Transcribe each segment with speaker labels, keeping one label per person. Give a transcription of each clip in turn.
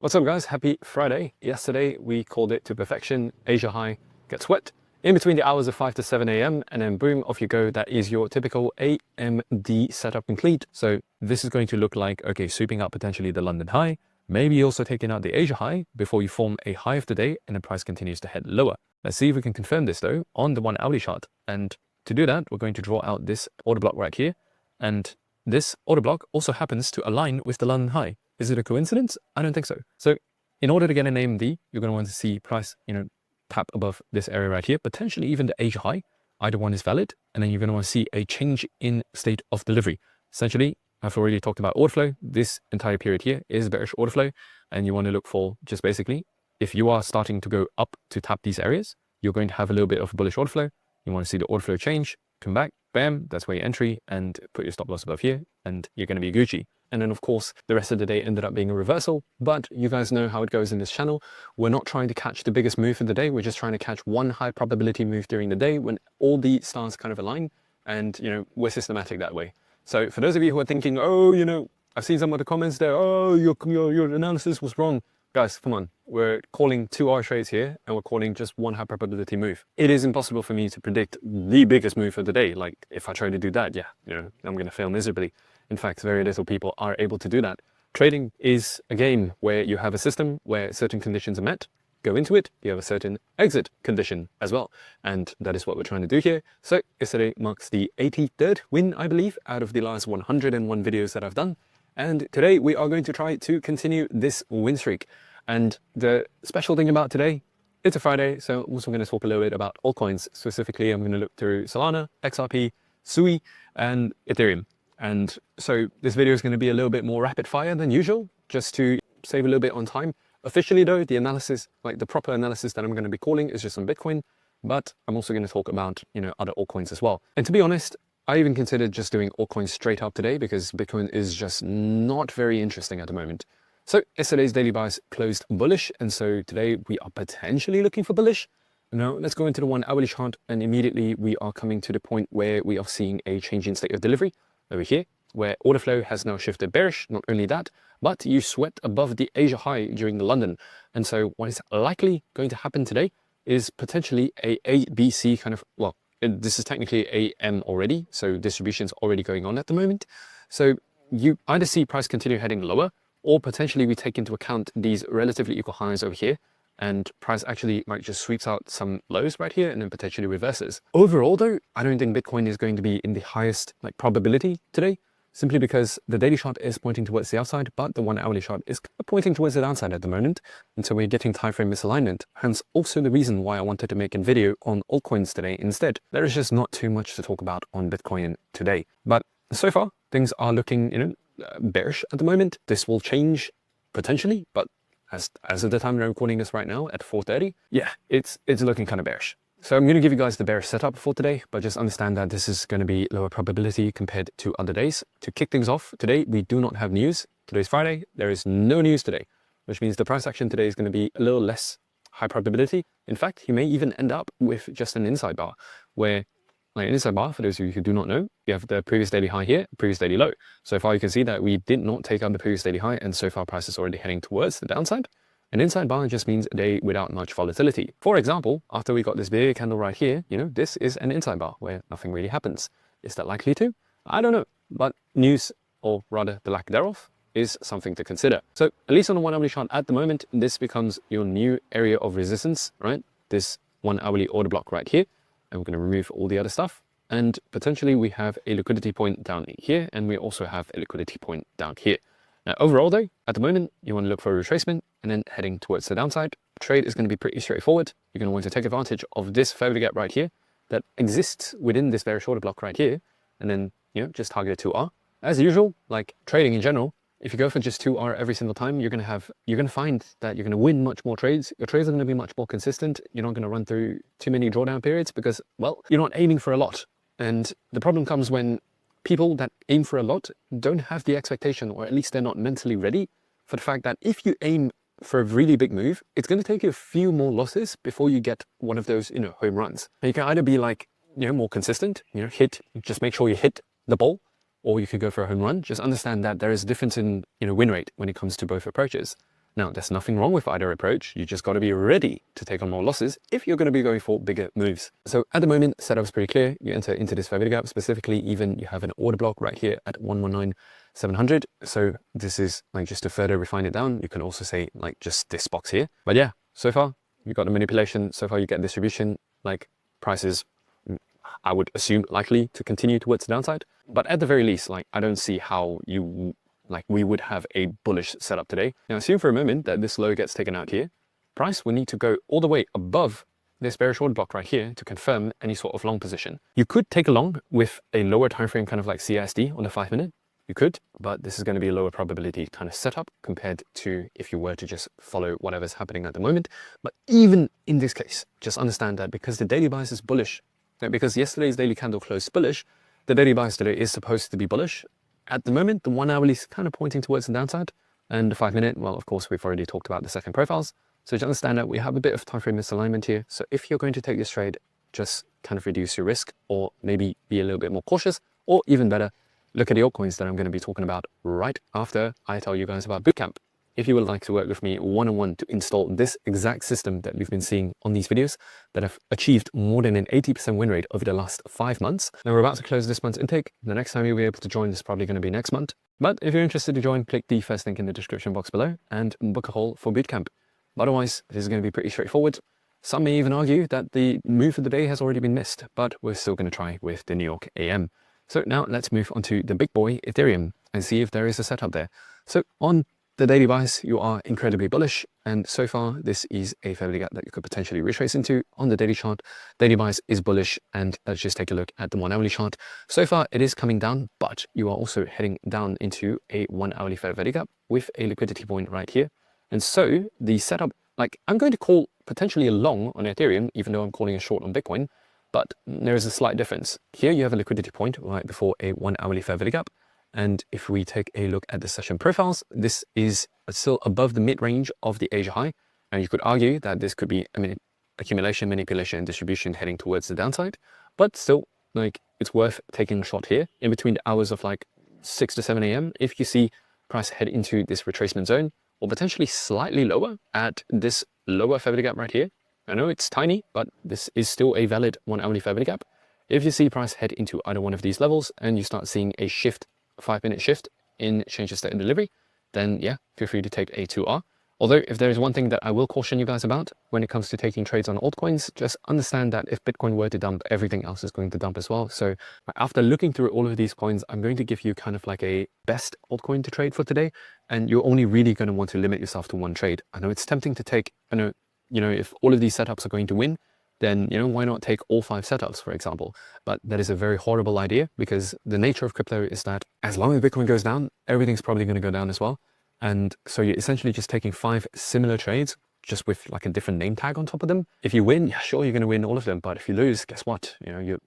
Speaker 1: What's up guys, happy Friday. Yesterday we called it to perfection. Asia high gets wet in between the hours of 5 to 7 a.m. and then boom, off you go. That is your typical AMD setup complete. So this is going to look like, okay, sweeping out potentially the London high, maybe also taking out the Asia high before you form a high of the day and the price continues to head lower. Let's see if we can confirm this though on the 1 hourly chart. And to do that, we're going to draw out this order block right here. And this order block also happens to align with the London high. Is it a coincidence? I don't think so. So in order to get an AMD, you're going to want to see price, tap above this area right here, potentially even the Asia high. Either one is valid. And then you're going to want to see a change in state of delivery. Essentially, I've already talked about order flow. This entire period here is bearish order flow. And you want to look for just basically, if you are starting to go up to tap these areas, you're going to have a little bit of bullish order flow. You want to see the order flow change, come back, bam, that's where you entry and put your stop loss above here and you're going to be Gucci. And then of course, the rest of the day ended up being a reversal, but you guys know how it goes in this channel. We're not trying to catch the biggest move of the day. We're just trying to catch one high probability move during the day when all the stars kind of align and, we're systematic that way. So for those of you who are thinking, oh, I've seen some of the comments there, oh, your analysis was wrong. Guys, come on. We're calling 2 hour trades here and we're calling just one high probability move. It is impossible for me to predict the biggest move of the day. Like if I try to do that, I'm going to fail miserably. In fact, very little people are able to do that. Trading is a game where you have a system where certain conditions are met, go into it, you have a certain exit condition as well. And that is what we're trying to do here. So yesterday marks the 83rd win, I believe, out of the last 101 videos that I've done. And today we are going to try to continue this win streak. And the special thing about today, it's a Friday, so I'm also going to talk a little bit about altcoins. Specifically, I'm going to look through Solana, XRP, SUI, and Ethereum. And so this video is going to be a little bit more rapid fire than usual, just to save a little bit on time. Officially though, the analysis, like the proper analysis that I'm going to be calling is just on Bitcoin, but I'm also going to talk about, other altcoins as well. And to be honest, I even considered just doing altcoins straight up today because Bitcoin is just not very interesting at the moment. So yesterday's daily buys closed bullish. And so today we are potentially looking for bullish. Now let's go into the 1 hourly chart and immediately we are coming to the point where we are seeing a change in state of delivery over here, where order flow has now shifted bearish. Not only that, but you sweat above the Asia high during the London. And so what is likely going to happen today is potentially a ABC kind of, well, this is technically AM already, so distribution's already going on at the moment. So you either see price continue heading lower, or potentially we take into account these relatively equal highs over here, and price actually might just sweeps out some lows right here and then potentially reverses. Overall though, I don't think Bitcoin is going to be in the highest probability today, simply because the daily chart is pointing towards the upside, but the 1 hourly chart is pointing towards the downside at the moment. And so we're getting time frame misalignment. Hence also the reason why I wanted to make a video on altcoins today instead. There is just not too much to talk about on Bitcoin today. But so far, things are looking, bearish at the moment. This will change potentially, but as of the time I'm recording this right now at 4:30, yeah, it's looking kind of bearish. So I'm going to give you guys the bearish setup for today, but just understand that this is going to be lower probability compared to other days. To kick things off, today we do not have news. Today's Friday, there is no news today, which means the price action today is going to be a little less high probability. In fact, you may even end up with just an inside bar, where an inside bar, for those of you who do not know, you have the previous daily high here, previous daily low. So far you can see that we did not take out the previous daily high, and so far price is already heading towards the downside. An inside bar just means a day without much volatility. For example, after we got this big candle right here, this is an inside bar where nothing really happens. Is that likely to? I don't know, but news, or rather the lack thereof, is something to consider. So at least on the 1 hourly chart at the moment, this becomes your new area of resistance, right? This 1 hourly order block right here. And we're going to remove all the other stuff. And potentially we have a liquidity point down here, and we also have a liquidity point down here. Now, overall though, at the moment, you want to look for a retracement and then heading towards the downside. Trade is going to be pretty straightforward. You're going to want to take advantage of this further gap right here that exists within this very shorter block right here. And then, just target a 2R. As usual, like trading in general, if you go for just 2R every single time, you're going to find that you're going to win much more trades. Your trades are going to be much more consistent. You're not going to run through too many drawdown periods because, well, you're not aiming for a lot. And the problem comes when people that aim for a lot don't have the expectation, or at least they're not mentally ready for the fact that if you aim for a really big move, it's going to take you a few more losses before you get one of those, home runs. And you can either be like, more consistent, just make sure you hit the ball, or you could go for a home run. Just understand that there is a difference in, win rate when it comes to both approaches. Now, there's nothing wrong with either approach. You just got to be ready to take on more losses if you're going to be going for bigger moves. So at the moment, setup is pretty clear. You enter into this fair value gap, specifically even you have an order block right here at 119,700. So this is like, just to further refine it down, you can also say like just this box here. But yeah, so far you got the manipulation. So far you get distribution, like prices, I would assume likely to continue towards the downside. But at the very least, like I don't see how we would have a bullish setup today. Now assume for a moment that this low gets taken out here. Price will need to go all the way above this bearish order block right here to confirm any sort of long position. You could take a long with a lower time frame, kind of like CSD on the 5 minute. You could, but this is going to be a lower probability kind of setup compared to if you were to just follow whatever's happening at the moment. But even in this case, just understand that because the daily bias is bullish, because yesterday's daily candle closed bullish, the daily bias today is supposed to be bullish. At the moment, the 1 hourly is kind of pointing towards the downside, and the 5 minute, well, of course, we've already talked about the second profiles. So to understand that we have a bit of time frame misalignment here. So if you're going to take this trade, just kind of reduce your risk, or maybe be a little bit more cautious, or even better, look at the altcoins that I'm going to be talking about right after I tell you guys about Bootcamp. If you would like to work with me one-on-one to install this exact system that we've been seeing on these videos that have achieved more than an 80% win rate over the last 5 months. Now we're about to close this month's intake. The next time you'll be able to join is probably going to be next month. But if you're interested to join, click the first link in the description box below and book a call for Bootcamp. But otherwise, this is going to be pretty straightforward. Some may even argue that the move of the day has already been missed, but we're still going to try with the New York AM. So now let's move on to the big boy Ethereum and see if there is a setup there. So on the daily bias, you are incredibly bullish, and so far this is a fair value gap that you could potentially retrace into. On the daily chart, daily bias is bullish, and let's just take a look at the 1 hourly chart. So far it is coming down, but you are also heading down into a 1 hourly fair value gap with a liquidity point right here. And so the setup, like I'm going to call potentially a long on Ethereum, even though I'm calling a short on Bitcoin, but there is a slight difference. Here you have a liquidity point right before a 1 hourly fair value gap. And if we take a look at the session profiles, this is still above the mid-range of the Asia high. And you could argue that this could be accumulation, manipulation, and distribution heading towards the downside. But still, like, it's worth taking a shot here in between the hours of like 6 to 7 a.m. If you see price head into this retracement zone, or potentially slightly lower at this lower fair value gap right here. I know it's tiny, but this is still a valid 1 hourly fair value gap. If you see price head into either one of these levels and you start seeing a shift, 5 minute shift in change of state and delivery, then yeah, feel free to take a 2R. Although if there is one thing that I will caution you guys about when it comes to taking trades on altcoins, just understand that if Bitcoin were to dump, everything else is going to dump as well. So after looking through all of these coins, I'm going to give you kind of like a best altcoin to trade for today. And you're only really going to want to limit yourself to one trade. I know it's tempting to take, if all of these setups are going to win, then, why not take all 5 setups, for example? But that is a very horrible idea, because the nature of crypto is that as long as Bitcoin goes down, everything's probably going to go down as well. And so you're essentially just taking 5 similar trades, just with like a different name tag on top of them. If you win, yeah, sure, you're going to win all of them. But if you lose, guess what? You're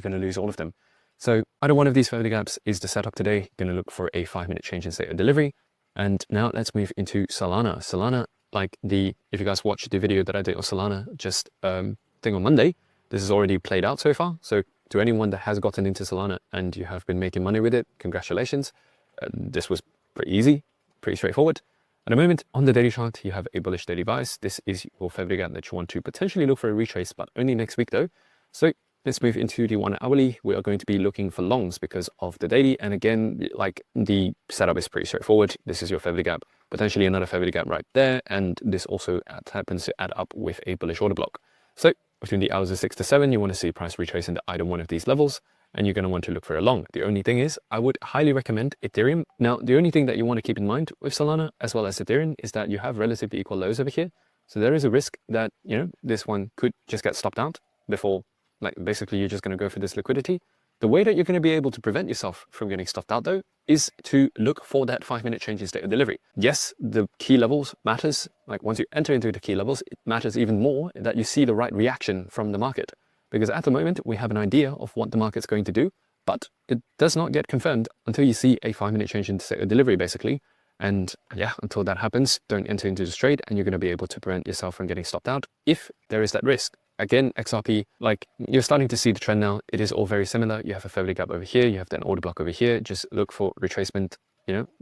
Speaker 1: going to lose all of them. So either one of these fair value gaps is the setup today. You're going to look for a 5 minute change in state of delivery. And now let's move into Solana. Solana, if you guys watched the video that I did on Solana just thing on Monday, this is already played out so far. So to anyone that has gotten into Solana and you have been making money with it, congratulations. This was pretty easy, pretty straightforward. At the moment, on the daily chart, you have a bullish daily bias. This is your fair value gap that you want to potentially look for a retrace, but only next week though. So let's move into the 1 hourly. We are going to be looking for longs because of the daily. And again, like the setup is pretty straightforward. This is your fair value gap, potentially another fair value gap right there. And this also happens to add up with a bullish order block. So between the hours of 6 to 7, you want to see price retrace into either one of these levels, and you're going to want to look for a long. The only thing is, I would highly recommend Ethereum. Now, the only thing that you want to keep in mind with Solana as well as Ethereum is that you have relatively equal lows over here. So there is a risk that, this one could just get stopped out before, basically you're just going to go for this liquidity. The way that you're going to be able to prevent yourself from getting stuffed out though, is to look for that 5 minute change in state of delivery. Yes, the key levels matters. Like once you enter into the key levels, it matters even more that you see the right reaction from the market. Because at the moment, we have an idea of what the market's going to do, but it does not get confirmed until you see a 5 minute change in state of delivery, basically. And yeah, until that happens, don't enter into this trade, and you're going to be able to prevent yourself from getting stopped out if there is that risk. Again, XRP, you're starting to see the trend now. It is all very similar. You have a fair value gap over here. You have an order block over here. Just look for retracement,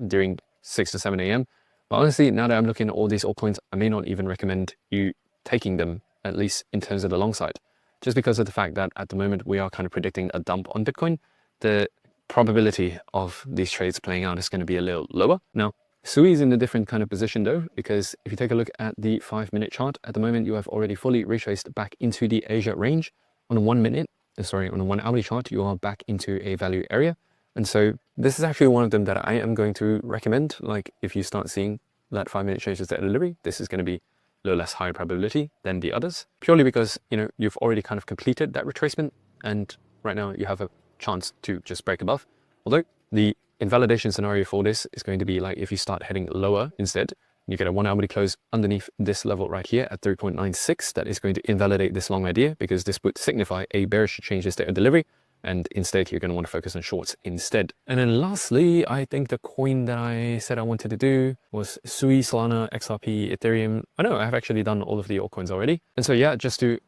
Speaker 1: during 6 to 7 a.m. But honestly, now that I'm looking at all these altcoins, I may not even recommend you taking them, at least in terms of the long side, just because of the fact that at the moment we are kind of predicting a dump on Bitcoin. The probability of these trades playing out is going to be a little lower. Now, SUI is in a different kind of position though, because if you take a look at the 5-minute chart, at the moment you have already fully retraced back into the Asia range. On a 1 hourly chart, you are back into a value area. And so this is actually one of them that I am going to recommend. Like if you start seeing that 5-minute changes to delivery, this is going to be a little less high probability than the others, purely because, you know, you've already kind of completed that retracement. And right now you have a chance to just break above. Although the invalidation scenario for this is going to be like if you start heading lower instead, you get a 1 hourly close underneath this level right here at 3.96. That is going to invalidate this long idea, because this would signify a bearish change in state of delivery. And instead, you're going to want to focus on shorts instead. And then lastly, I think the coin that I said I wanted to do was SUI, Solana, XRP, Ethereum. I know I've actually done all of the altcoins already. And so yeah, just to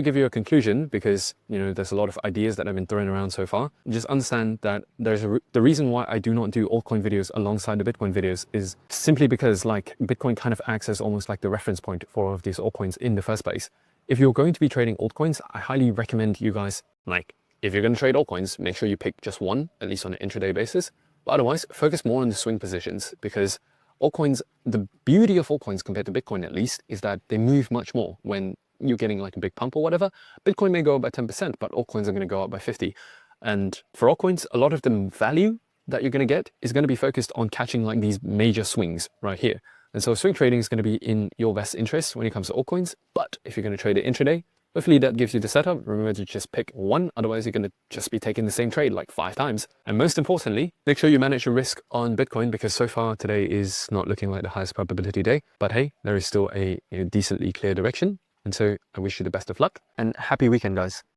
Speaker 1: give you a conclusion, because you know there's a lot of ideas that have been thrown around so far. Just understand that the reason why I do not do altcoin videos alongside the Bitcoin videos is simply because like Bitcoin kind of acts as almost like the reference point for all of these altcoins in the first place. If you're going to be trading altcoins, I highly recommend you guys if you're going to trade altcoins, make sure you pick just one, at least on an intraday basis. But otherwise, focus more on the swing positions, because altcoins, the beauty of altcoins compared to Bitcoin at least, is that they move much more when you're getting like a big pump or whatever. Bitcoin may go up by 10%, but altcoins are going to go up by 50. And for altcoins, a lot of the value that you're going to get is going to be focused on catching like these major swings right here. And so swing trading is going to be in your best interest when it comes to altcoins. But if you're going to trade it intraday, hopefully that gives you the setup. Remember to just pick one, otherwise you're going to just be taking the same trade like 5 times. And most importantly, make sure you manage your risk on Bitcoin, because so far today is not looking like the highest probability day. But hey, there is still a decently clear direction. And so I wish you the best of luck and happy weekend, guys.